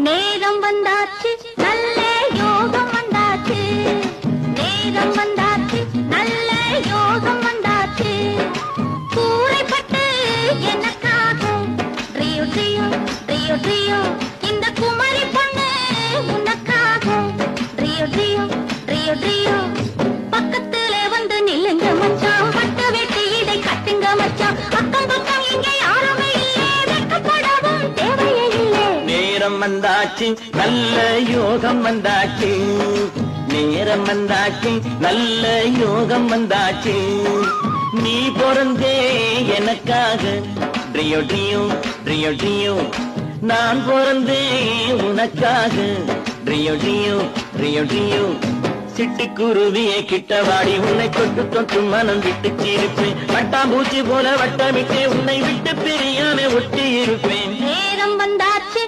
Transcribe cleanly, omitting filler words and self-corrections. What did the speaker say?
நேரம் வந்தாச்சு நல்ல யோகம் வந்தாச்சு நேரம் வந்தாச்சு நல்ல யோகம் வந்தாச்சு கூரைப்பட்டு எனக்காக ட்ரியோ ட்ரியோ ட்ரியோ ட்ரியோ இந்த குமரி பொண்ணு உனக்காக ட்ரியோ ட்ரியோ ட்ரியோ ட்ரியோ பக்கத்துல வந்து நில்லுங்க மச்சான் பட்டு வெட்டி இதை கட்டுங்க மச்சான் அக்கம் பக்கம் இங்க யாருமே இல்லை வெட்கப்படவும் தேவையே இல்லை நேரம் வந்தாச்சு நல்ல யோகம் வந்தாச்சு நேரம் வந்தாச்சு நல்ல யோகம் வந்தாச்சு நீ பிறந்தே எனக்காக ட்ரியோ ட்ரியோ ட்ரியோ ட்ரியோ நான் பிறந்தே உனக்காக ட்ரியோ ட்ரியோ ட்ரியோ ட்ரியோ சிட்டுக்குருவியை கிட்டவாடி உன்னை தொட்டு தொட்டு மனம் விட்டு சிரிப்பேன் வட்டாம்பூச்சி போல வட்டமிட்டே உன்னை விட்டு பிரியாம ஒட்டி இருப்பேன் நேரம் வந்தாச்சு